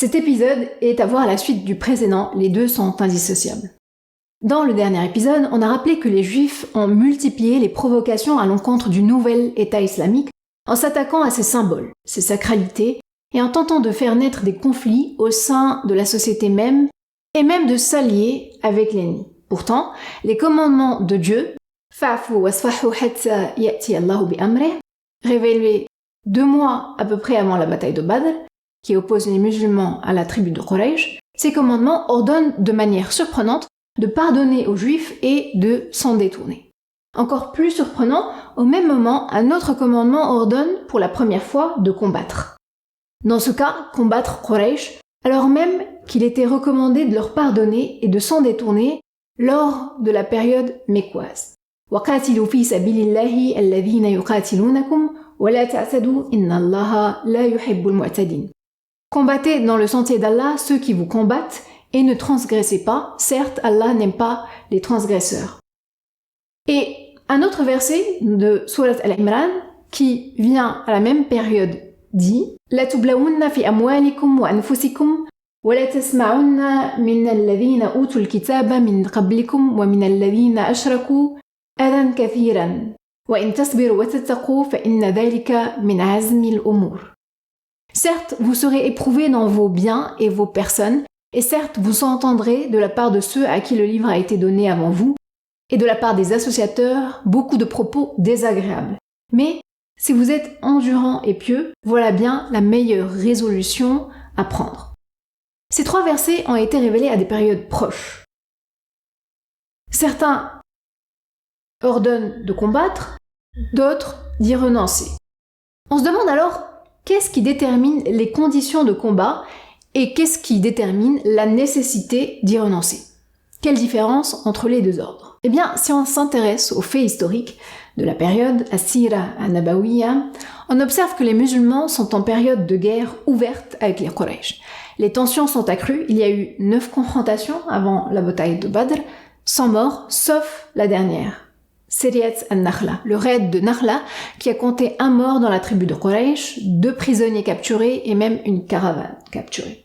Cet épisode est à voir à la suite du précédent, les deux sont indissociables. Dans le dernier épisode, on a rappelé que les Juifs ont multiplié les provocations à l'encontre du nouvel État islamique en s'attaquant à ses symboles, ses sacralités, et en tentant de faire naître des conflits au sein de la société même, et même de s'allier avec l'ennemi. Pourtant, les commandements de Dieu, Fa'fu wasfahu hatta ya'ti Allahu bi amrih, révélés 2 mois à peu près avant la bataille de Badr, qui oppose les musulmans à la tribu de Quraysh, ces commandements ordonnent de manière surprenante de pardonner aux Juifs et de s'en détourner. Encore plus surprenant, au même moment, un autre commandement ordonne pour la première fois de combattre. Dans ce cas, combattre Quraysh, alors même qu'il était recommandé de leur pardonner et de s'en détourner lors de la période mécoise. وَقَاتِلُوا فِي سَبِيلِ اللَّهِ الَّذِينَ يُقَاتِلُونَكُمْ وَلَا تَعْتَدُوا إِنَّ اللَّهَ لَا يُحِبُّ الْمُعْتَدِينَ. Combattez dans le sentier d'Allah ceux qui vous combattent et ne transgressez pas, certes Allah n'aime pas les transgresseurs. Et un autre verset de Surat Al-Imran qui vient à la même période dit La tublawunna fi amwalikum wa anfusikum wa la tasma'unna min alladhina utul kitaba min qablikum wa min alladhina ashraku adan kathiran wa in tasbiru wa tattaqu fa inna dhalika min azmi al-umur. Certes, vous serez éprouvés dans vos biens et vos personnes, et certes, vous entendrez de la part de ceux à qui le livre a été donné avant vous, et de la part des associateurs, beaucoup de propos désagréables. Mais si vous êtes endurant et pieux, voilà bien la meilleure résolution à prendre. Ces 3 versets ont été révélés à des périodes proches. Certains ordonnent de combattre, d'autres d'y renoncer. On se demande alors qu'est-ce qui détermine les conditions de combat et qu'est-ce qui détermine la nécessité d'y renoncer. Quelle différence entre les 2 ordres? Eh bien, si on s'intéresse aux faits historiques de la période As-Sira an-Nabawiyya, on observe que les musulmans sont en période de guerre ouverte avec les Quraysh. Les tensions sont accrues, il y a eu 9 confrontations avant la bataille de Badr, sans mort, sauf la dernière. Sariyat al-Nakhla, le raid de Nakhla, qui a compté 1 mort dans la tribu de Quraysh, 2 prisonniers capturés et même une caravane capturée.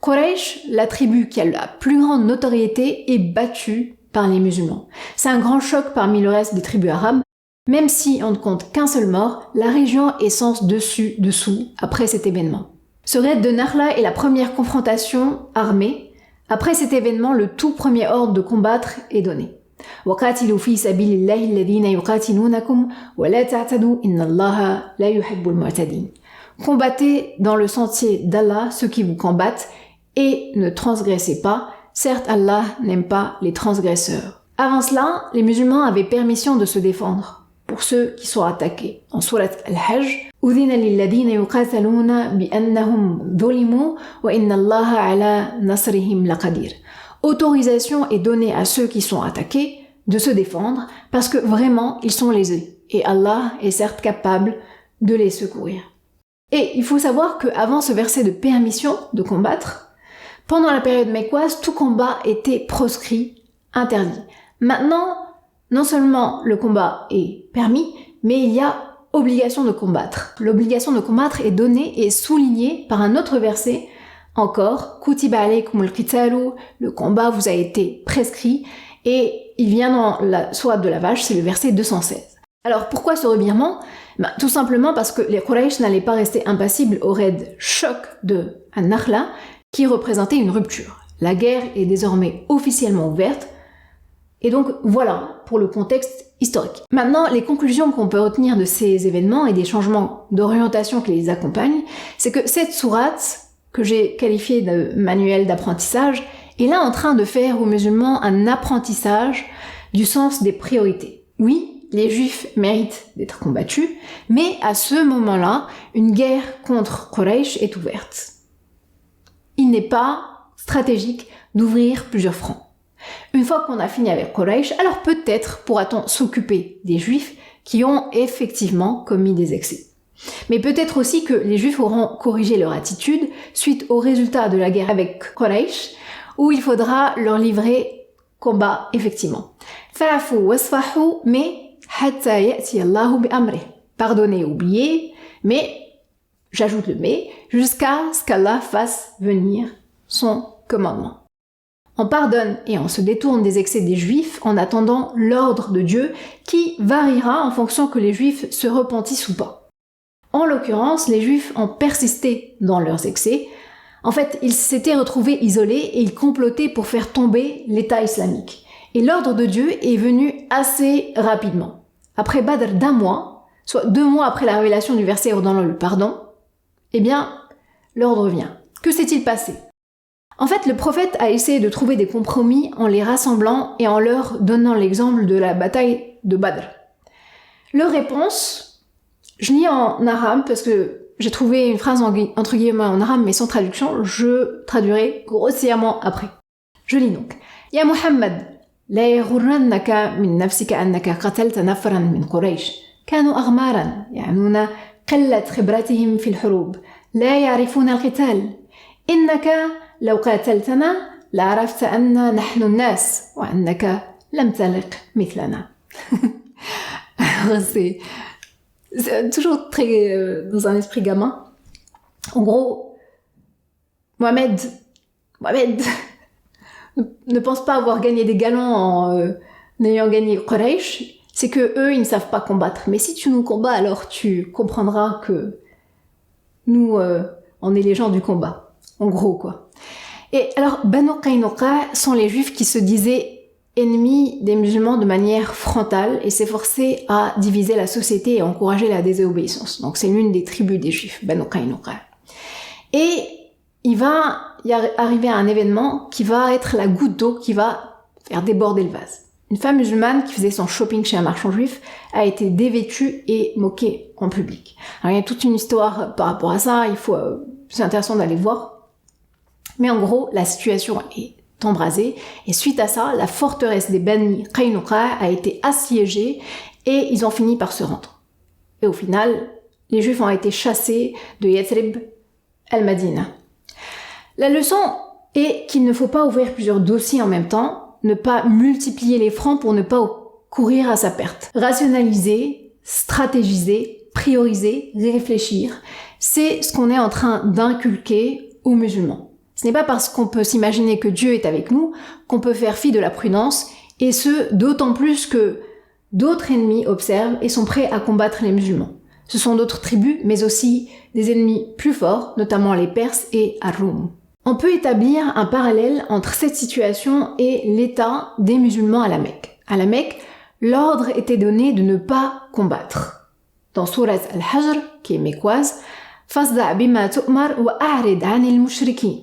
Quraysh, la tribu qui a la plus grande notoriété, est battue par les musulmans. C'est un grand choc parmi le reste des tribus arabes. Même si on ne compte qu'un seul mort, la région est sens dessous après cet événement. Ce raid de Nakhla est la première confrontation armée. Après cet événement, le tout premier ordre de combattre est donné. وَقَاتِلُوا فِي سَبِيلِ اللَّهِ الَّذِينَ يُقَاتِلُونَكُمْ وَلَا تَعْتَدُوا إِنَّ اللَّهَ لَا يُحِبُّ الْمُعْتَدِينَ. Combattez dans le sentier d'Allah ceux qui vous combattent et ne transgressez pas, certes Allah n'aime pas les transgresseurs. Avant cela, les musulmans avaient permission de se défendre pour ceux qui sont attaqués. En Surat Al-Hajj, أُذِنَ لِلَّذِينَ يُقَاتَلُونَ بِأَنَّهُمْ ظُلِمُوا وَإِنَّ اللَّهَ عَلَى نَصْرِهِمْ لَقَدِيرٌ. Autorisation est donnée à ceux qui sont attaqués de se défendre parce que vraiment ils sont lésés et Allah est certes capable de les secourir. Et il faut savoir qu'avant ce verset de permission de combattre, pendant la période mécoise, tout combat était proscrit, interdit. Maintenant, non seulement le combat est permis, mais il y a obligation de combattre. L'obligation de combattre est donnée et soulignée par un autre verset encore, Kutiba alaykumul qitalu, le combat vous a été prescrit, et il vient dans la sourate de la vache, c'est le verset 216. Alors pourquoi ce revirement? Tout simplement parce que les Quraysh n'allaient pas rester impassibles au raid choc de An-Nakhla, qui représentait une rupture. La guerre est désormais officiellement ouverte, et donc voilà pour le contexte historique. Maintenant, les conclusions qu'on peut retenir de ces événements et des changements d'orientation qui les accompagnent, c'est que cette sourate que j'ai qualifié de manuel d'apprentissage, est là en train de faire aux musulmans un apprentissage du sens des priorités. Oui, les juifs méritent d'être combattus, mais à ce moment-là, une guerre contre Quraysh est ouverte. Il n'est pas stratégique d'ouvrir plusieurs fronts. Une fois qu'on a fini avec Quraysh, alors peut-être pourra-t-on s'occuper des juifs qui ont effectivement commis des excès. Mais peut-être aussi que les Juifs auront corrigé leur attitude suite au résultat de la guerre avec Quraysh, où il faudra leur livrer combat effectivement. Fa'fu wasfahu, mais hatta ya'ti Allahu bi amrih. Pardonnez, oubliez, mais j'ajoute le mais, jusqu'à ce qu'Allah fasse venir son commandement. On pardonne et on se détourne des excès des Juifs en attendant l'ordre de Dieu qui variera en fonction que les Juifs se repentissent ou pas. En l'occurrence, les Juifs ont persisté dans leurs excès. En fait, ils s'étaient retrouvés isolés et ils complotaient pour faire tomber l'État islamique. Et l'ordre de Dieu est venu assez rapidement. Après Badr d'1 mois, soit 2 mois après la révélation du verset ordonnant le pardon, eh bien, l'ordre vient. Que s'est-il passé ? En fait, le prophète a essayé de trouver des compromis en les rassemblant et en leur donnant l'exemple de la bataille de Badr. Leur réponse, je lis en arabe parce que j'ai trouvé une phrase entre guillemets en arabe mais sans traduction, je traduirai grossièrement après. Je lis donc. Ya Muhammad, la yaghurrannaka min nafsika annaka qatalta nafran min Quraysh. كانوا أغمارا يعنون قلة خبرتهم في الحروب لا يعرفون القتال إنك لو قاتلتنا لعرفت أن نحن الناس وأنك لم تلق مثلنا. C'est toujours très dans un esprit gamin. En gros, Mohamed ne pense pas avoir gagné des galons en ayant gagné Quraysh. C'est que eux, ils ne savent pas combattre. Mais si tu nous combats, alors tu comprendras que nous, on est les gens du combat. En gros, quoi. Et alors, Banu Qaynuqa sont les juifs qui se disaient ennemis des musulmans de manière frontale et s'efforçaient à diviser la société et encourager la désobéissance. Donc c'est l'une des tribus des juifs, Banu Qaynuqa. Et il va y arriver un événement qui va être la goutte d'eau qui va faire déborder le vase. Une femme musulmane qui faisait son shopping chez un marchand juif a été dévêtue et moquée en public. Alors il y a toute une histoire par rapport à ça, c'est intéressant d'aller voir. Mais en gros, la situation est embrasée et suite à ça, la forteresse des Bani Qaynuqa a été assiégée et ils ont fini par se rendre. Et au final, les Juifs ont été chassés de Yathrib al-Madina. La leçon est qu'il ne faut pas ouvrir plusieurs dossiers en même temps, ne pas multiplier les fronts pour ne pas courir à sa perte. Rationaliser, stratégiser, prioriser, réfléchir, c'est ce qu'on est en train d'inculquer aux musulmans. Ce n'est pas parce qu'on peut s'imaginer que Dieu est avec nous qu'on peut faire fi de la prudence, et ce, d'autant plus que d'autres ennemis observent et sont prêts à combattre les musulmans. Ce sont d'autres tribus, mais aussi des ennemis plus forts, notamment les Perses et Ar-Rum. On peut établir un parallèle entre cette situation et l'état des musulmans à la Mecque. À la Mecque, l'ordre était donné de ne pas combattre. Dans Surat Al-Hajr, qui est mécoise, Fasda' bima tu'mar wa a'rid 'anil mushrikin.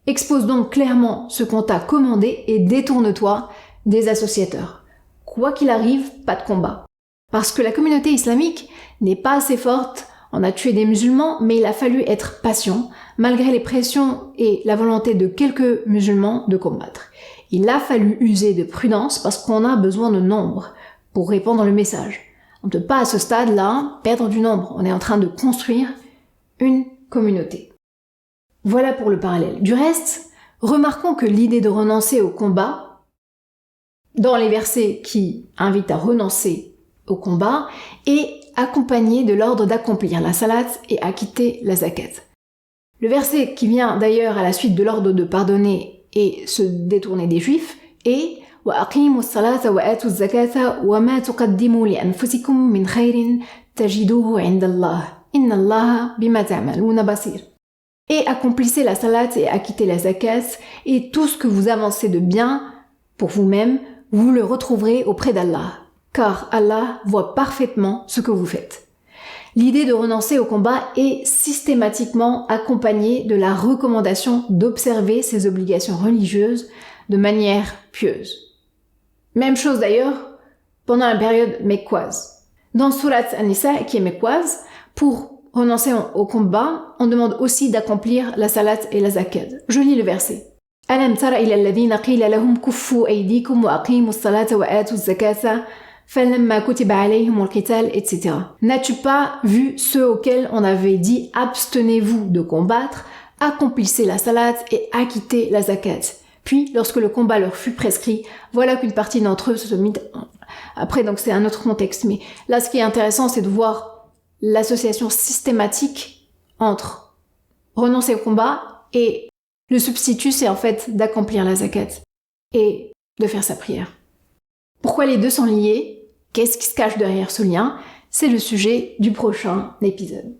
Expose donc clairement ce qu'on t'a commandé et détourne-toi des associateurs. Quoi qu'il arrive, pas de combat. Parce que la communauté islamique n'est pas assez forte, on a tué des musulmans, mais il a fallu être patient, malgré les pressions et la volonté de quelques musulmans de combattre. Il a fallu user de prudence parce qu'on a besoin de nombre pour répandre le message. On ne peut pas à ce stade-là perdre du nombre. On est en train de construire une communauté. Voilà pour le parallèle. Du reste, remarquons que l'idée de renoncer au combat, dans les versets qui invitent à renoncer au combat, est accompagnée de l'ordre d'accomplir la salat et acquitter la zakat. Le verset qui vient d'ailleurs à la suite de l'ordre de pardonner et se détourner des juifs est وَأَقِيمُوا الصَّلَاةَ وَآتُوا الزَّكَاةَ وَمَا تُقَدِّمُوا لِأَنفُسِكُم مِّنْ خَيْرٍ تَجِدُوهُ عِندَ اللَّهِ إِنَّ اللَّهَ بِمَا تَعْمَلُونَ بَصِيرٌ. Et accomplissez la salat et acquittez la zakat, et tout ce que vous avancez de bien pour vous-même, vous le retrouverez auprès d'Allah, car Allah voit parfaitement ce que vous faites. L'idée de renoncer au combat est systématiquement accompagnée de la recommandation d'observer ses obligations religieuses de manière pieuse. Même chose d'ailleurs pendant la période mécoise. Dans Surat An-Nisa, qui est mécoise, pour renoncer au combat, on demande aussi d'accomplir la salat et la zakat. Je lis le verset. Alam tara ila alladhina qila lahum kuffu aydikum wa aqimus salata wa atuz zakata falamma kutiba alayhimul qital, etc. N'as-tu pas vu ceux auxquels on avait dit abstenez-vous de combattre, accomplissez la salat et acquittez la zakat. Puis, lorsque le combat leur fut prescrit, voilà qu'une partie d'entre eux se mit... Après, donc c'est un autre contexte, mais là ce qui est intéressant, c'est de voir l'association systématique entre renoncer au combat et le substitut, c'est en fait d'accomplir la zakat et de faire sa prière. Pourquoi les deux sont liés? Qu'est-ce qui se cache derrière ce lien? C'est le sujet du prochain épisode.